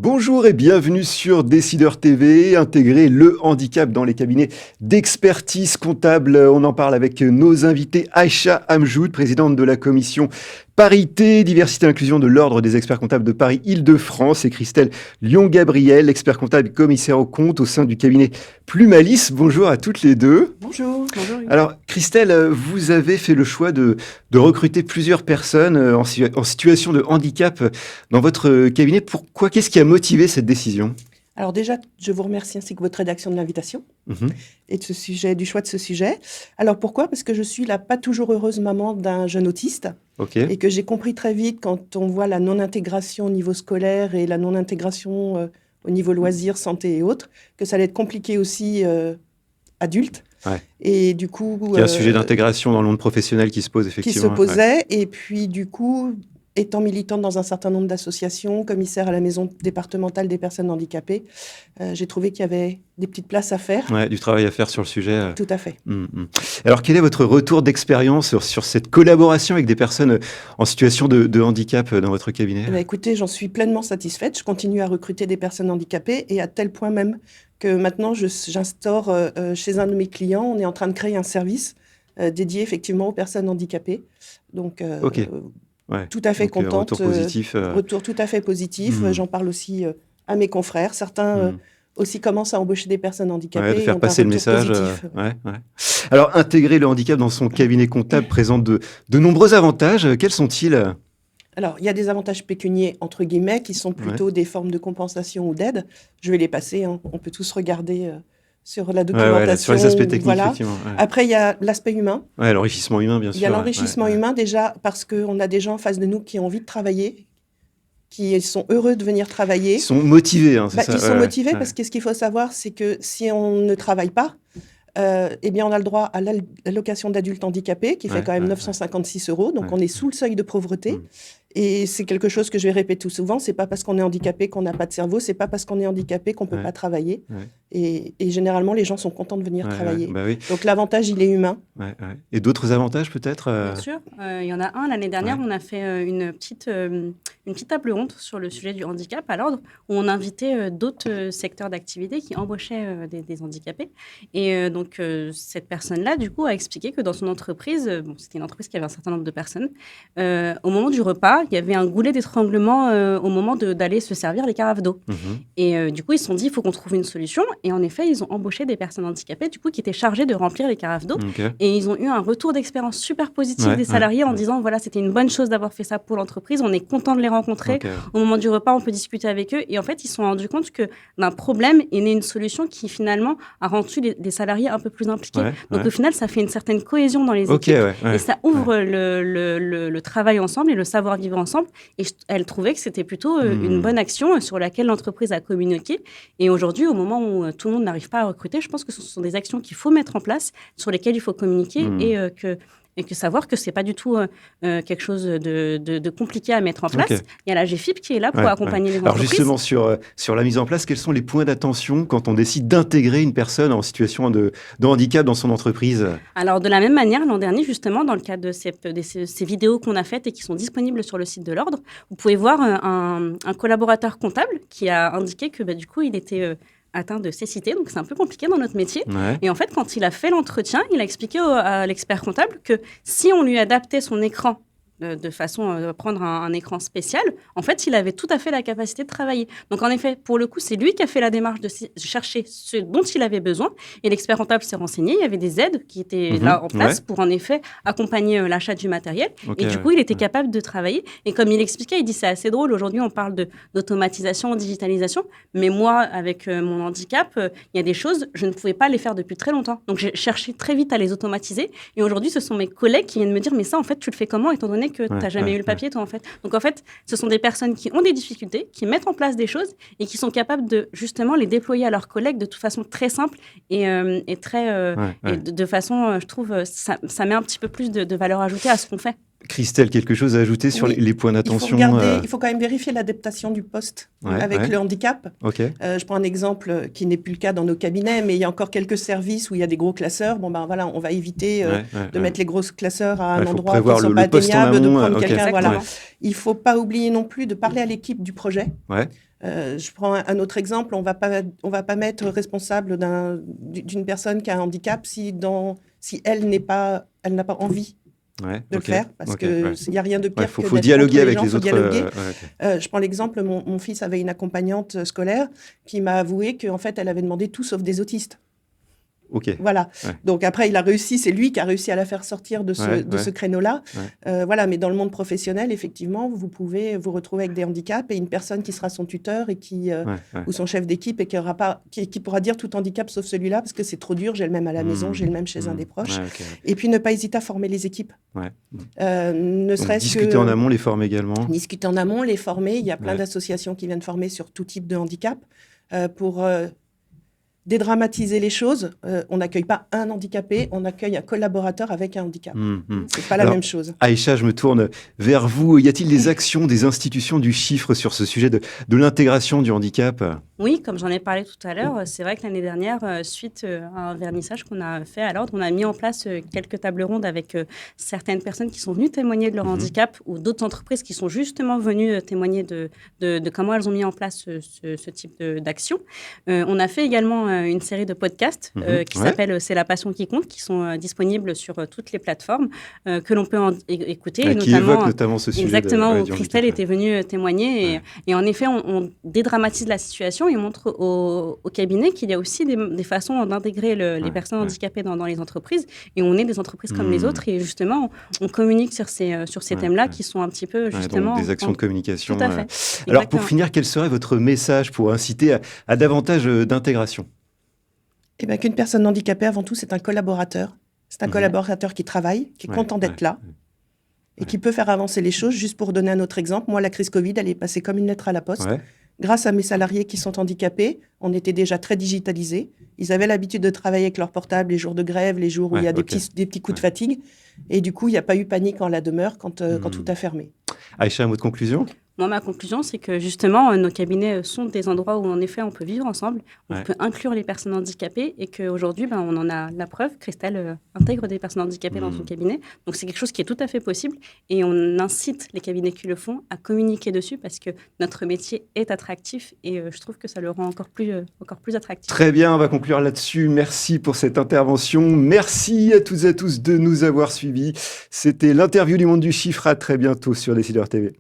Bonjour et bienvenue sur Décideur TV, intégrer le handicap dans les cabinets d'expertise comptable. On en parle avec nos invités Aïcha Amjoud, présidente de la commission Parité, Diversité et Inclusion de l'Ordre des experts comptables de Paris Île-de-France et Christelle Lyon-Gabriel, expert comptable et commissaire aux comptes au sein du cabinet Plumalis. Bonjour à toutes les deux. Bonjour. Bonjour. Alors Christelle, vous avez fait le choix de recruter plusieurs personnes en situation de handicap dans votre cabinet. Pourquoi? Qu'est-ce qui a motivé cette décision? Alors déjà, je vous remercie ainsi que votre rédaction de l'invitation et de ce sujet, du choix de ce sujet. Alors pourquoi? Parce que je suis la pas toujours heureuse maman d'un jeune autiste et que j'ai compris très vite quand on voit la non-intégration au niveau scolaire et la non-intégration au niveau loisirs, santé et autres, que ça allait être compliqué aussi adulte. Ouais. Et du coup... Il y a un sujet d'intégration dans le monde professionnel qui se pose effectivement. Qui se posait et puis du coup... Étant militante dans un certain nombre d'associations, commissaire à la maison départementale des personnes handicapées, j'ai trouvé qu'il y avait des petites places à faire. Ouais, du travail à faire sur le sujet. Tout à fait. Alors, quel est votre retour d'expérience sur cette collaboration avec des personnes en situation de handicap dans votre cabinet? Écoutez, j'en suis pleinement satisfaite. Je continue à recruter des personnes handicapées et à tel point même que maintenant, j'instaure chez un de mes clients, on est en train de créer un service dédié effectivement aux personnes handicapées. Donc, ouais. Tout à fait contente. Retour positif. Retour tout à fait positif. J'en parle aussi à mes confrères. Certains aussi commencent à embaucher des personnes handicapées. De faire passer le message. Alors, intégrer le handicap dans son cabinet comptable présente de nombreux avantages. Quels sont-ils? Alors, il y a des avantages pécuniaires, entre guillemets, qui sont plutôt des formes de compensation ou d'aide. Je vais les passer. On peut tous regarder sur la documentation. Sur les aspects techniques, effectivement. Ouais. Après, il y a l'aspect humain. Ouais, l'enrichissement humain, bien sûr. Il y a l'enrichissement humain, déjà, parce qu'on a des gens en face de nous qui ont envie de travailler, qui sont heureux de venir travailler. Ils sont motivés, c'est ça. Ils sont motivés parce que ce qu'il faut savoir, c'est que si on ne travaille pas, eh bien, on a le droit à l'allocation d'adulte handicapé, qui fait quand même 956 €. Donc, on est sous le seuil de pauvreté. Et c'est quelque chose que je vais répéter tout souvent. C'est pas parce qu'on est handicapé qu'on n'a pas de cerveau. C'est pas parce qu'on est handicapé qu'on peut pas travailler. Et généralement, les gens sont contents de venir travailler. Donc, l'avantage, il est humain. Et d'autres avantages, peut-être Bien sûr. Il y en a un. L'année dernière, on a fait une petite table ronde sur le sujet du handicap à l'Ordre, où on invitait d'autres secteurs d'activité qui embauchaient des handicapés. Et donc, cette personne-là, du coup, a expliqué que dans son entreprise, c'était une entreprise qui avait un certain nombre de personnes, au moment du repas, il y avait un goulet d'étranglement au moment d'aller se servir les carafes d'eau. Et du coup, ils se sont dit, il faut qu'on trouve une solution. Et en effet, ils ont embauché des personnes handicapées, du coup, qui étaient chargées de remplir les carafes d'eau. Et ils ont eu un retour d'expérience super positif des salariés en disant, voilà, c'était une bonne chose d'avoir fait ça pour l'entreprise. On est content de les rencontrer. Au moment du repas, on peut discuter avec eux. Et en fait, ils se sont rendus compte que d'un problème est née une solution qui, finalement, a rendu les salariés un peu plus impliqués. Donc, au final, ça fait une certaine cohésion dans les équipes. Et ça ouvre le travail ensemble et le savoir-vivre ensemble. Et elle trouvait que c'était plutôt une bonne action sur laquelle l'entreprise a communiqué. Et aujourd'hui, au moment où tout le monde n'arrive pas à recruter, je pense que ce sont des actions qu'il faut mettre en place, sur lesquelles il faut communiquer et que savoir que ce n'est pas du tout quelque chose de compliqué à mettre en place. Il y a la GFIP qui est là pour accompagner les entreprises. Alors justement, sur la mise en place, quels sont les points d'attention quand on décide d'intégrer une personne en situation de handicap dans son entreprise? Alors, de la même manière, l'an dernier, justement, dans le cadre de ces vidéos qu'on a faites et qui sont disponibles sur le site de l'Ordre, vous pouvez voir un collaborateur comptable qui a indiqué que, du coup, il était atteint de cécité, donc c'est un peu compliqué dans notre métier. Et en fait, quand il a fait l'entretien, il a expliqué à l'expert comptable que si on lui adaptait son écran de façon à prendre un écran spécial, en fait, il avait tout à fait la capacité de travailler. Donc, en effet, pour le coup, c'est lui qui a fait la démarche de chercher ce dont il avait besoin. Et l'expert comptable s'est renseigné. Il y avait des aides qui étaient là en place pour, en effet, accompagner l'achat du matériel. Et du coup, il était capable de travailler. Et comme il expliquait, il dit, c'est assez drôle. Aujourd'hui, on parle d'automatisation, digitalisation. Mais moi, avec mon handicap, il y a des choses, je ne pouvais pas les faire depuis très longtemps. Donc, j'ai cherché très vite à les automatiser. Et aujourd'hui, ce sont mes collègues qui viennent me dire, mais ça, en fait, tu le fais comment, étant donné que tu n'as jamais eu le papier, toi, en fait. Donc, en fait, ce sont des personnes qui ont des difficultés, qui mettent en place des choses et qui sont capables de, justement, les déployer à leurs collègues de toute façon très simple et très... et de façon, je trouve, ça met un petit peu plus de valeur ajoutée à ce qu'on fait. Christelle, quelque chose à ajouter sur les points d'attention? Il faut quand même vérifier l'adaptation du poste avec le handicap. Je prends un exemple qui n'est plus le cas dans nos cabinets, mais il y a encore quelques services où il y a des gros classeurs. Bon, voilà, on va éviter de mettre les gros classeurs à un endroit qui ne sont pas atteignables, de prendre quelqu'un. Il ne faut pas oublier non plus de parler à l'équipe du projet. Je prends un autre exemple. On va pas mettre responsable d'une personne qui a un handicap si elle n'a pas envie de le faire, parce qu'il n'y a rien de pire que faut dialoguer avec les autres. Je prends l'exemple, mon fils avait une accompagnante scolaire qui m'a avoué qu'en fait, elle avait demandé tout sauf des autistes. Voilà. Donc après, il a réussi, c'est lui qui a réussi à la faire sortir de ce créneau-là. Voilà, mais dans le monde professionnel, effectivement, vous pouvez vous retrouver avec des handicaps et une personne qui sera son tuteur et ou son chef d'équipe et qui pourra dire tout handicap sauf celui-là parce que c'est trop dur, j'ai le même à la maison, j'ai le même chez un des proches. Et puis ne pas hésiter à former les équipes. Discuter en amont, les former également. Discuter en amont, les former. Il y a plein d'associations qui viennent former sur tout type de handicap pour dédramatiser les choses. On n'accueille pas un handicapé, on accueille un collaborateur avec un handicap. C'est pas la même chose. Aïcha, je me tourne vers vous. Y a-t-il des actions des institutions du chiffre sur ce sujet de l'intégration du handicap ? Oui, comme j'en ai parlé tout à l'heure, c'est vrai que l'année dernière, suite à un vernissage qu'on a fait à l'Ordre, on a mis en place quelques tables rondes avec certaines personnes qui sont venues témoigner de leur handicap ou d'autres entreprises qui sont justement venues témoigner de comment elles ont mis en place ce type d'action. On a fait également une série de podcasts qui s'appelle « C'est la passion qui compte », qui sont disponibles sur toutes les plateformes que l'on peut écouter. Qui évoquent notamment ce sujet. Exactement, où Christelle était venue témoigner. Et en effet, on dédramatise la situation et montre au cabinet qu'il y a aussi des façons d'intégrer les personnes handicapées dans les entreprises. Et on est des entreprises comme les autres. Et justement, on communique sur ces thèmes-là qui sont un petit peu justement... Donc des actions de communication. Tout à fait. Alors pour finir, quel serait votre message pour inciter à davantage d'intégration ? Eh bien, qu'une personne handicapée, avant tout, c'est un collaborateur. C'est un collaborateur qui travaille, qui est content d'être là et qui peut faire avancer les choses. Juste pour donner un autre exemple, moi, la crise Covid, elle est passée comme une lettre à la poste. Grâce à mes salariés qui sont handicapés, on était déjà très digitalisés. Ils avaient l'habitude de travailler avec leur portable les jours de grève, les jours où il y a des petits coups de fatigue. Et du coup, il n'y a pas eu panique en la demeure quand tout a fermé. Aïcha, un mot de conclusion ? Moi, ma conclusion, c'est que justement, nos cabinets sont des endroits où, en effet, on peut vivre ensemble, on peut inclure les personnes handicapées et qu'aujourd'hui, on en a la preuve. Christelle intègre des personnes handicapées dans son cabinet. Donc, c'est quelque chose qui est tout à fait possible et on incite les cabinets qui le font à communiquer dessus parce que notre métier est attractif et je trouve que ça le rend encore plus attractif. Très bien, on va conclure là-dessus. Merci pour cette intervention. Merci à toutes et à tous de nous avoir suivis. C'était l'interview du Monde du Chiffre. À très bientôt sur Décideur TV.